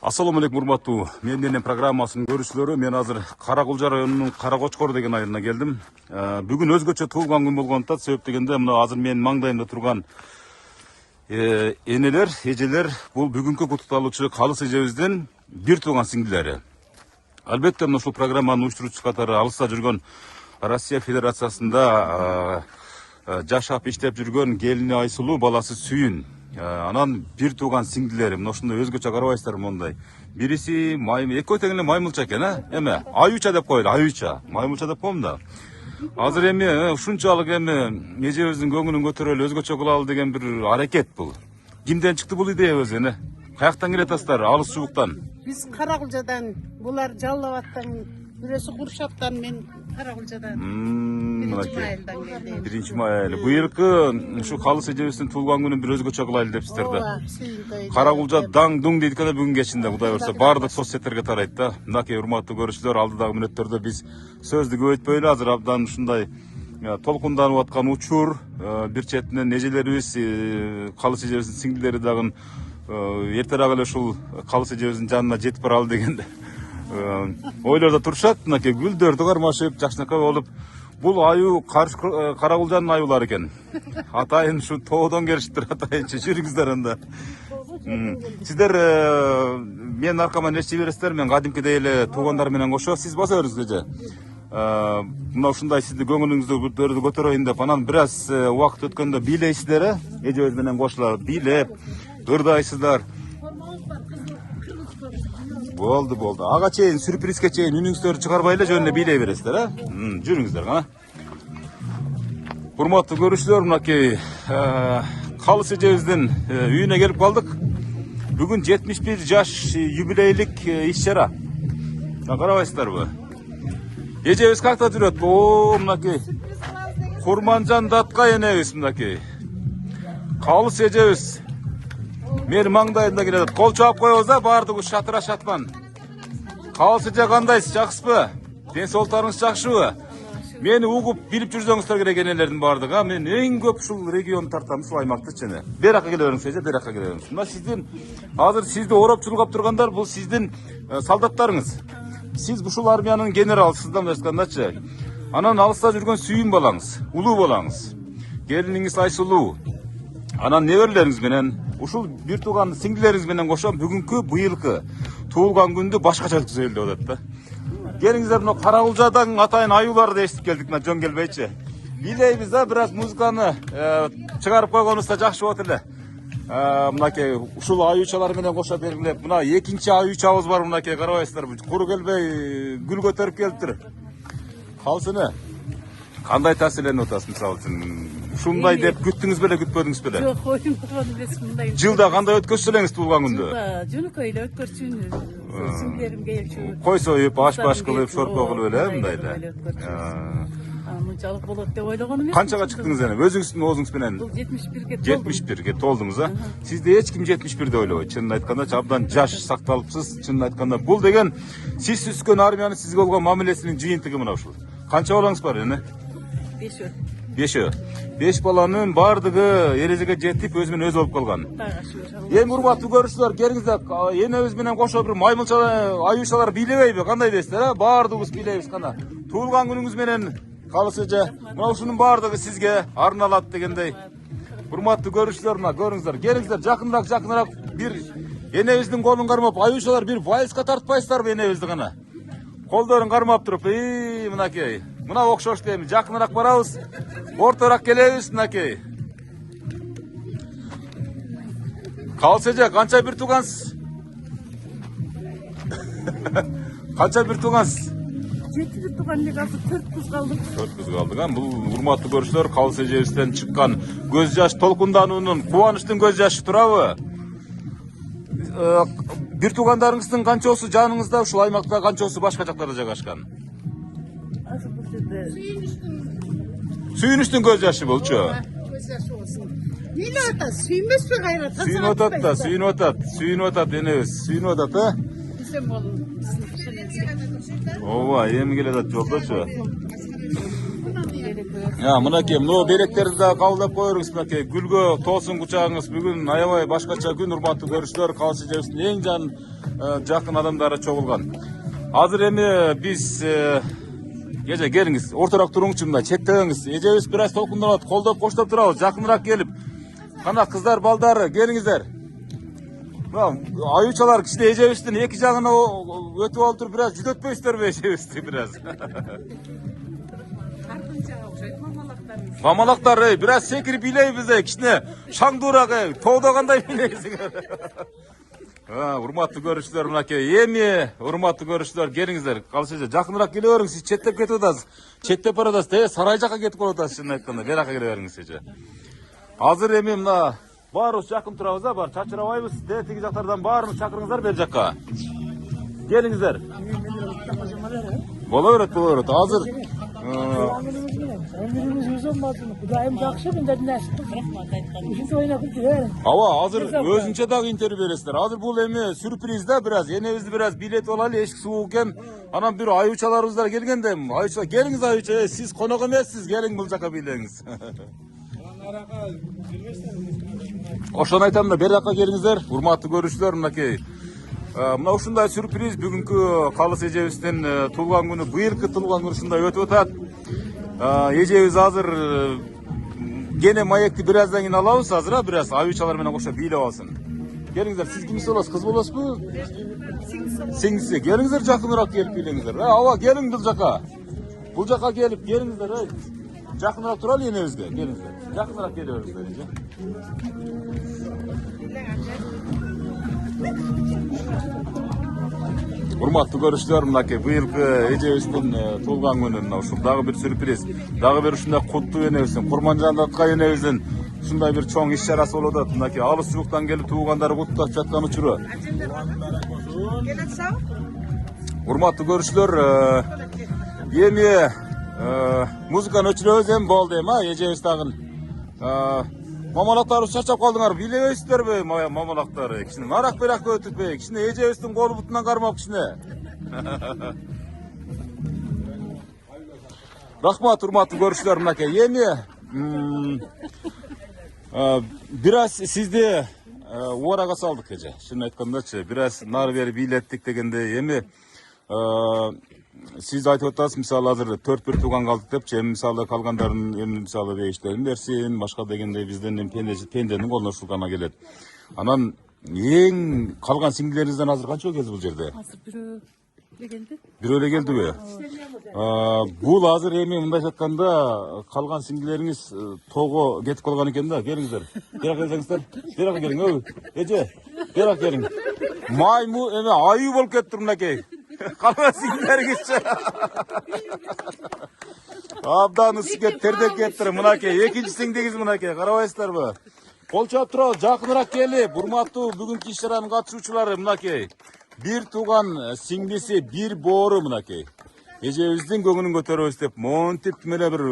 Assalamu алейкум, урматтуу Менден программасынын көрүүчүлөрү. Мен азыр Каракулжа районунун Каракочкор деген айылына келдим. Бүгүн өзгөчө туулган күн болгондуктан, себеп дегенде мына азыр менин маңдайымда турган энелер, эжелер бул бүгүнкү куттукталуучу Калыс эжебиздин бир тууган сиңдилери. Албетте ушул программанын уюштуруучусу катары алыста жүргөн Россия Федерациясында жашап иштеп жүргөн келини Айсулуу, баласы Сүйүн. Анан бир тууган сиңдилери, мына ошондой өзгөчө карабайсыздар мондай. Бириси экөө тең эле маймылча экен, эме Аюча деп коелу, Аюча. Маймылча деп коем да. Азыр эми ушунчалык эми эжебиздин көңүлүн көтөрөлү, өзгөчө кылалы деген бир аракет бул. Кимден чыкты бул идея өзү, эне? Каяктан келет атасыздар? Алыс жууктан. Биз Каракулжадан, булар Жалал Абадтан, бирөөсү Куршаптан, мен Каракулжадан. Биринчи май. Быйылкы ушу Калыс эжебиздин туулган күнүн бир өзгөчө кылайлы депсиздер да. Каракулжа даң дуң дейт экен бүгүн кечинде, Кудай буюрса баардык соц сеттерге тарайт да. Мынакей урматтуу көрүүчүлөр, алдыдагы мүнөттөрдө биз сөздү көбөйтпөйлү, азыр абдан ушундай толкунданып аткан учур, бир четинен эжелерибиз, Калыс эжебиздин сиңдилери дагы эртерээк эле ушул Калыс эжебиздин жанына жетип баралы деген ойлордо турушат. Мынакей гүлдөрдү кармашып, жакшынакай болуп, бул аю Каракулжанын аюулары экен. Атайын ушу тоодон келишиптир, атайынчы жүрүңүздөр анда. Сиздер менин аркама нече бересиздер, мен кадимкидей эле туугандар менен кошо сиз баса бериңиз. Мына ушундай сизди көңүлүңүздү көтөрөйүн деп, анан бир аз убакыт өткөндө бийлейсиздер, эжебиз менен кошула бийлеп, ырдайсыздар. Болду. Ага чейин, сюрпризге чейин үнүңүздөрдү чыгарбай эле жөн эле бийлей бересиздер, жүрүңүздөр, Урматтуу көрүүчүлөр, мынакей Калыс эжебиздин үйүнө келип калдык. Бүгүн 71 жаш юбилейлик иш-чара. Карабайсыздарбы? Эжебиз какта жүрөт? Мынакей Курманжан Датка энебиз, мынакей Калыс эжебиз менин маңдайымда келет. Кол чаап коебуз да, баардыгы шатыра шатман. Калыс эже кандайсыз, жакшысызбы? Ден соолуктарыңыз жакшыбы? Мени угуп билип жүрсөңүздөр керек энелердин баардыгы. Мен эң көп ушул регионду тартам, ушул аймактычы. Беракка келе бериңиз, эже, беракка келе бериңиз. Мына сиздин азыр сизди ороп чулгап тургандар, бул сиздин солдаттарыңыз. Сиз ушул армиянын генералысыз да, айткандачы. Анан алыста жүргөн Сүйүн балаңыз, улуу балаңыз, келиниңиз Айсулуу, анан неберелериңиз менен, ушул бир тууган сиңдилериңиз менен кошо бүгүнкү быйылкы туулган күндү башкача өткүзөлү деп атат да. Келиңиздер, мына Каракулжадан атайын аюуларды эстип келдик, мына жөн келбейчи. Бийлейбиз да, бир аз музыканы чыгарып койгонубузда жакшы болот эле. Мынакей ушул аюучалар менен кошо белгилеп, мына экинчи аюучабыз бар, мынакей карабайсыздарбы? Куру келбей гүл көтөрүп келиптир. Калыс эне, кандай таасирленип атасыз, мисалы үчүн? Ушундай деп күттүңүз беле, күтпөдүңүз беле? Жок, ойногон эмес мындай. Жылда кандай өткөрчү элеңиз туулган күндү? Жөнөкөй эле өткөрчүн. Сиңдилерим келчү. Кой союп, аш кылып, шорпо кылып эле, мындай эле. Мынчалык болот деп ойлогон эмес. Канчага чыктыңыз эне? Өзүңүздүн оозуңуз менен? Бул 71ге толдум. 71ге толдуңуз, Сизди эч ким 71 деп ойлобойт. Чынын айтканда, абдан жаш сакталыпсыз. Чынын айтканда, бул деген сиз түзгөн армиянын сизге болгон мамилесинин жыйынтыгы мына ушул. Канча балаңыз бар эне? 5. 5 баланын баардыгы эрежеге жетип, өзү менен өзү болуп калган. Эми урматтуу көрүүчүлөр, келиңиздер, энебиз менен кошо бир маймылча аюучалар бийлебейби? Кандай дейсиздер, Баардыгыбыз бийлейбиз кана. Туулган күнүңүз менен Калыс эже, мына ушунун баардыгы сизге арналат дегендей. Урматтуу көрүүчүлөр, мына көрүңүздөр, келиңиздер, жакыныраак бир энебиздин колун кармап, аюучалар бир вальска тартпайсыздарбы энебизди кана? Колдорун кармап туруп, мынакей. Мына окшош дейм, жакыныраак барабыз, ортороак келебиз, мынакей. Калыс эже, канча бир туугансыз? Канча бир туугансыз? 7 тууган элек, азыр 4 кыз калдык. 4 кыз калдык, Бул урматтуу көрүүчүлөр, Калыс эжебизден чыккан көз жаш, толкундануунун, кубанычтын көз жашы турабы? Бир туугандарыңыздын канчоосу жаныңызда, ушул аймакта, канчоосу башка жактарда жайгашкан? Азыр бул жерде Сүйүнүчтүн көз жашы болчу. көз жашы болсун. Эмне атат? Сүйүнбөспү кайра? Сүйүнүп атат энебиз, сүйүнүп атат, Бизем болун. Ооба, эми келе атат жолдочу. Ya мынакей, мына беректерди да кабылдап коюңуз мынакей. Гүлгө толсун кучагыңыз. Бүгүн аябай башкача күн, урматтуу көрүүчүлөр. Калыс эжебиздин эң жакын адамдары чогулган. Азыр эми биз эже келиңиз, орторок туруңчу мындай четтеңиз. Эжебиз бир аз толкундап, колдоп коштоп турабыз, жакыныраак келип. Кана кыздар, балдары, келиңиздер. Аюучалар кичине эжебиздин эки жагына өтүп алып туруп, бир аз жүдөтпөйсүздөрбү эжебизди бир аз? Мамалактар, бир аз секирип бийлейбиз, кичине шаңдуураак, тоодо кандай бийлейсиңер? Урматтуу көрүүчүлөр, мынакей, эми урматтуу көрүүчүлөр, келиңиздер. Калыс эже, жакыныраак келе бериңиз, сиз четтеп кетип атасыз. Четтеп баратасыз, сарай жака кетип калып атасыз, чынын айтканда. Берака келе бериңиз эже. Азыр эми мына баарыбыз жакын турабыз, бар чачырабайбыз. Тиги жактардан баарыңыз чакырыңыздар бер жакка. Келиңиздер. Боло берет, боло берет. Азыр азыр өзүнчө дагы интервью бересиздер. Азыр бул эми сюрприз да, бир аз энебизди бир аз бийлетип алалы, эшик суук экен. Анан бир аюучаларыбыз да келгенде, аюучалар келиңиз, аюуча, сиз конок эмессиз, келиң бул жака бийлеңиз. Ошону айтам да, бер жака келиңиздер. Урматтуу көрүүчүлөр, мынакей. Мына ушундай сюрприз бүгүнкү Калыс эжебиздин туулган күнү, быйылкы туулган күнү ушундай өтүп атат. Эжебиз азыр гене маекти бир аздан кийин алабыз, азыр бир аз аюучалар менен кошо бийлеп алсын. Келиңиздер, сиз кимиз болосуз? Кыз болосузбу? Сиңдиси. Келиңиздер, жакыныраак келип бийлеңиздер. Ооба, келиң бул жака. Бул жака келип, келиңиздер, жакыныраак туралы энебизге. Келиңиздер. Жакыныраак келе бериңиздер. Урматтуу көрүүчүлөр, мынакей быйылкы эжебиздин туулган күнү, мына ушул дагы бир сюрприз, дагы бир ушундай куттуу энебиздин, Курманжан Аткай энебиздин ушундай бир чоң иш чарасы болуп атат. Мынакей алыс жууктан келип туугандары куттуктап жаткан учуру. Урматтуу көрүүчүлөр, эми музыканы өчүрөбүз, эми болду эми, эжебиз дагы. Мамалактарыбыз чарчап калдыңар, бийлебейсиздерби мамалактар? Кичине нарак-берак өтүппү, кичине эжебиздин колу бутунан кармап кичине. Рахмат, урматтуу көрүүчүлөр, мынакей. Эми бир аз сизди уурага салдык эже. Чынын айткандачы, бир аз нары бери бийлеттик дегенде, эми сиз айтып атасыз, мисалы азыр 4-1 тууган калдык депчи, эми мисалы калгандардын эми мисалы бейиштелин берсин, башка дегенде бизден пенденин колуна ушул гана келет. Анан эң калган сиңдилериңизден азыр канча келди бул жерде? Азыр бирөө эле келди. Бирөө эле келдиби? Бул азыр эми мындайча айтканда калган сиңдилериңиз тоого кетип калган экен да. Келиңиздер. Берака келсеңиздер. Берака келиң. Эже, берака келиң. Майму эме аю болуп кетти мынакей. Калган сиңдилериңизчи. Абдан ысып тердеп кеттир мынакей. Экинчи сиңдигиз мынакей. Карабайсыздарбы? Кол чаап турабыз, жакыныраак келип, урматтуу бүгүнкү иш чаранын катышуучулары мынакей. Бир тууган сиңдиси, бир боору мынакей. Эжебиздин көңүлүн көтөрөбүз деп, монтип эле бир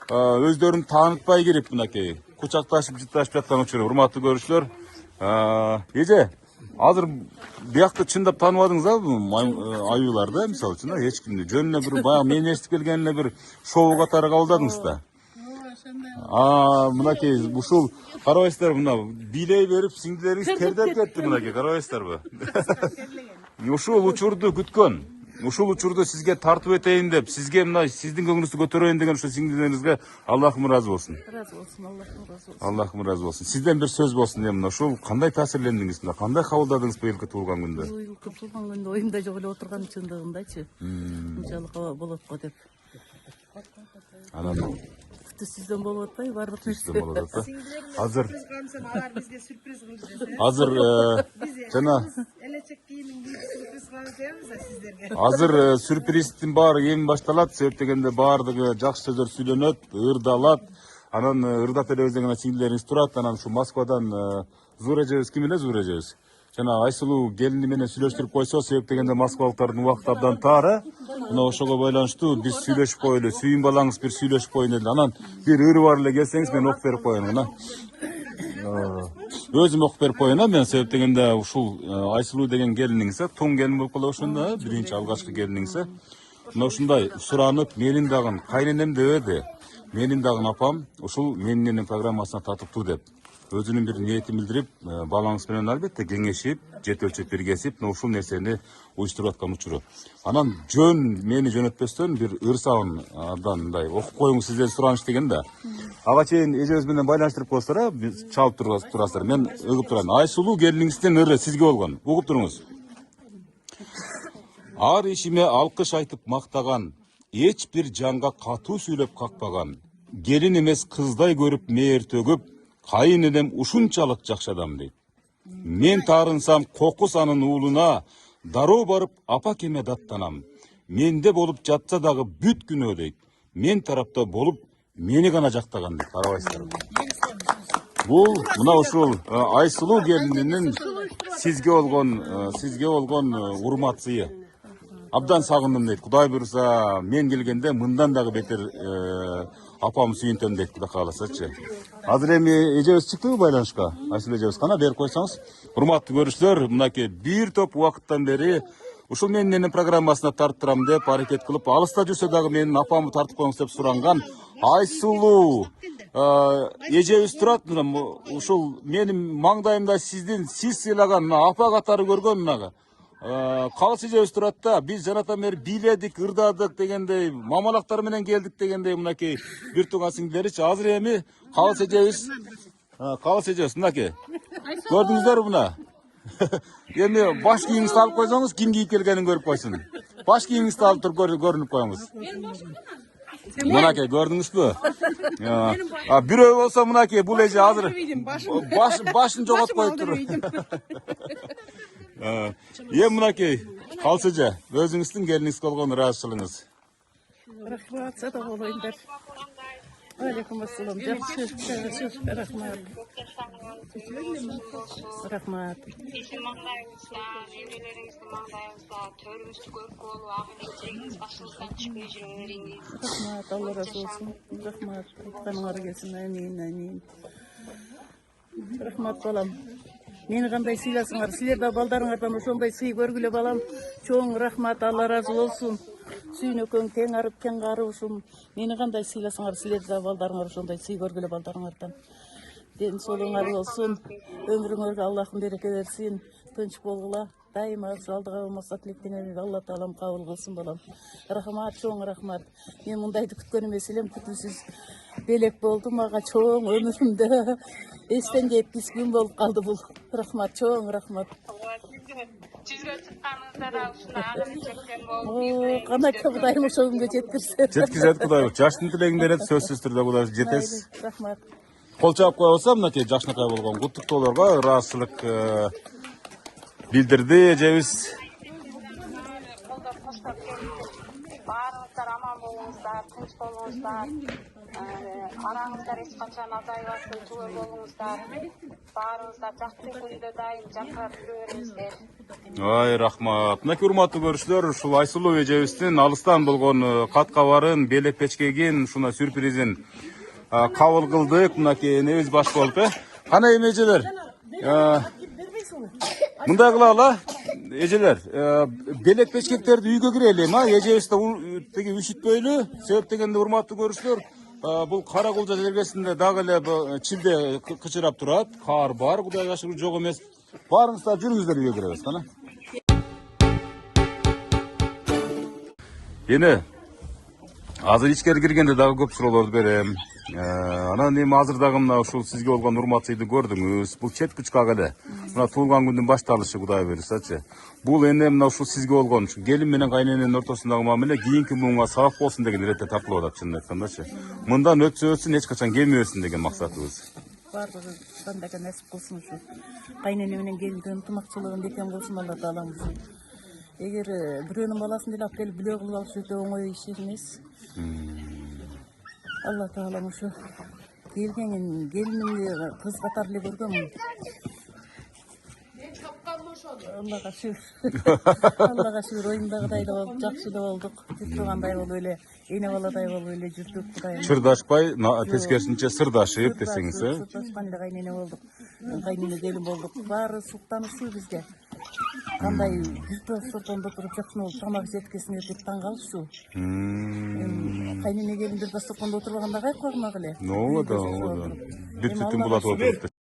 өздөрүн таанытпай кирип мынакей. Кучакташып, жытташып жаткан учуру. Урматтуу көрүүчүлөр. Эже, азыр биякты чындап тааныбадыңыз аюуларды, мисалы үчүн, эч кимди. Жөн эле бир баягы мен эстип келген эле бир шоу катары кабылдадыңыз да. Мынакей, ушул карабайсыздар, мына бийлей берип сиңдилериңиз тердеп кетти мынакей, карабайсыздарбы? Ушул учурду күткөн, ушул учурду сизге тартып этейин деп, сизге мына сиздин көңүлүңүздү көтөрөйүн деген ушул сиңдилериңизге Аллахым ыраазы болсун. Ыраазы болсун, Аллахым ыраазы болсун. Аллахым ыраазы болсун. Сизден бир сөз болсун эми, ушул кандай таасирлендиңиз, кандай кабылдадыңыз быйылкы туулган күндө? Быйылкы туулган күндө оюмда жок эле отурган чындыгындачы. Мынчалык болот го деп. Анан Сизден болуп атпайбы баардык нерсе? болуп атат. Азыр Алар бизге сюрприз кылды. азыр жана Элечек кийимин кийип сюрприз кылабыз да сиздерге. азыр сюрприздин баары эми башталат. Себеп дегенде баардыгы жакшы сөздөр сүйлөнөт, ырдалат. Анан ырдап эле өзүңөр сиңдилериңиз турат. Анан ушу Москвадан Зура эжебиз, ким эле Зура эжебиз? Жана Айсулуу келини менен сүйлөштүрүп койсо, себеп дегенде москвалыктардын убакыты абдан тар. Мына ошого байланыштуу биз сүйлөшүп коелу, сүйүн балаңыз бир сүйлөшүп коюн деди. Анан бир ыры бар эле келсеңиз мен окуп берип коеюн мына. Өзүм окуп берип коеюн мен, себеп дегенде ушул Айсулуу деген келиниңиз, туң келин болуп калып ошондо, биринчи алгачкы келиниңиз. мына ушундай суранып, менин дагы кайненем дебеди. Менин дагы апам ушул менин программасына татыктуу деп өзүнүн бир ниетин билдирип, балаңыз менен албетте кеңешип, жет өлчөп биргесип, ушул нерсени уюштуруп аткан учуру. Анан мени жөнөтпөстөн бир ырсабын абдан мындай окуп коюңуз сизден сураныч деген да. Ага чейин эжебиз менен байланыштырып коесуздар, биз чалып турасыздар. Мен ыгып турайын. Айсулуу келиниңизден ыры сизге болгон. Угуп туруңуз. Ар ишиме алкыш айтып мактаган, эч бир жанга катуу сүйлөп какпаган, келин эмес кыздай көрүп мээр төгүп, кайын энем ушунчалык жакшы адам дейт. Мен таарынсам кокус анын уулуна, дароо барып апа кеме даттанам. Менде болуп жатса дагы бүт күнөө дейт. Мен тарапта болуп мени гана жактаган дейт. Карабайсыздар. Бул мына ушул Айсулуу келининин сизге болгон урмат сыйы. Абдан сагындым дейт. Кудай буйруса мен келгенде мындан дагы бетер апам сүйүнтөм дейт, Кудай кааласачы. Азыр эми эжебиз чыктыбы байланышка? Айсулуу эжебиз кана берип койсоңуз. Урматтуу көрүүчүлөр, мынакей бир топ убакыттан бери ушул менин программасына тарттырам деп аракет кылып, алыста жүрсө дагы менин апамды тартып коюңуз деп суранган Айсулуу эжебиз турат. Ушул менин маңдайымда сиз сыйлаган апа катары көргөн мынага. Калыс эжебиз турат да, биз жанатан бери бийледик, ырдадык дегендей, мамалактар менен келдик дегендей мынакей бир тууган сиңдилеричи. Азыр эми Калыс эжебиз мынакей. Көрдүңүздөрбү мына? Эми баш кийимиңизди алып койсоңуз, ким кийип келгенин көрүп койсун. Баш кийимиңизди алып туруп көрүнүп коюңуз. Мынакей көрдүңүзбү? Бирөө болсо мынакей бул эже азыр башын жоготуп коюптур. Эми мынакей Калыс эже, өзүңүздүн келиниңизге болгон ыраазычылыгыңыз. Рахмат, сада болоюңдар. Алейкум ассалам. Жакшы, рахмат. Рахмат. Сиздин маңдайыңызда, неберелериңиздин маңдайыңызда, төрүңүздү көрүп болуп, агы башыңыздан түшпөй жүрүңөрүңүз. Рахмат, Алла разы болсун. Рахмат. Айтканыңар келсин. Амин, амин. Рахмат балам. Мени кандай сыйласыңар, силер да балдарыңардан ошондой сый көргүлө балам. Чоң рахмат, Алла разы болсун. Сүйнөкөң тең арып, тең карыбышым. Мени кандай сыйласыңар, силер да балдарыңар ошондой сый көргүлө балдарыңардан. Ден соолуңар болсун, өмүрүңөргө Аллахым береке берсин, тынч болгула. Дайыма алдыга болмаса тилектеңерди Алла таалам кабыл кылсын балам. Рахмат, чоң рахмат. Мен мындайды күткөн эмес элем, күтүүсүз белек болду мага чоң өмүрүмдө. Эстен кеткис күн болуп калды бул. Рахмат, чоң рахмат. Жүзгө чыкканыңызда да ушундай агы чектен болуп. Кандай Кудайым ошо күнгө жеткирсе. Жеткизет Кудай. Жаштын тилегин берет, сөзсүз түрдө Кудай жетесиз. Рахмат. Кол чаап кое болсо мынакей жакшынакай болгон куттуктоолорго ыраазычылык билдирди эжебиз. Колдоп коштоп келип, баарыңыздар аман болуңуздар, тынч болуңуздар. Араңыздар эч качан азайбасын, жылуу болуңуздар. Баарыңыздар жакшы күндө дайым жакырап жүрө бериңиздер. Ай, рахмат. Мынакей урматтуу көрүүчүлөр, ушул Айсулуу эжебиздин алыстан болгон кат кабарын, белек печкегин, ушуна сюрпризин кабыл кылдык. Мынакей энебиз баш болуп, кана эми эжелер? Мындай кылалы, эжелер, белек печкектерди үйгө кирели, эжебиз теги üşүтпөйлү. Себеп дегенде урматтуу көрүүчүлөр, бул Кара Кулжа жергесинде дагы эле чилде кычырап турат, кар бар, Кудайга шүгүр жок эмес. Барыңыздар жүрүңүздөр үйгө киребиз, кана. Эне, азыр ичкери киргенде дагы көп суроолорду берем. Анан эми азыр дагы мына ушул сизге болгон урмат сыйды көрдүңүз. Бул чет бучкак эле. Мына туулган күндүн башталышы Кудай буйрусачы. Бул эне мына ушул сизге болгон келин менен кайнененин ортосундагы мамиле кийинки муңга сабак болсун деген иретте тартылып атат, чынын айткандачы. Мындан өтсө эч качан келмебесин деген максатыбыз. Бардыгы кандайга насип кылсын ушу. Кайнене менен келиндин ынтымакчылыгын бекем кылсын Алла таалам. Эгер бирөөнүн баласын деле алып келип бүлө кылып алыш өтө оңой иш эмес. Алла таалам ушу келинимди кыз катары эле көргөм. Аллага шүгүр. Аллага шүгүр, оюмдагыдай да болуп, жакшы да болдук. Жүрүп тургандай болуп эле, эне баладай болуп эле жүрдүк Кудайым. Чырдашпай, тескерисинче сырдашып десеңиз, Сырдашкан эле кайнене болдук. Кайнене келин болдук. Баары суктанышуу бизге. кандай бир дасторкондо отуруп жакшы болуп тамак жеткесине деп таң калышчу. Кайнене келиндер дасторкондо отурбаганда кайкы багмак эле. Ооба да. Бир түтүн булат отуруп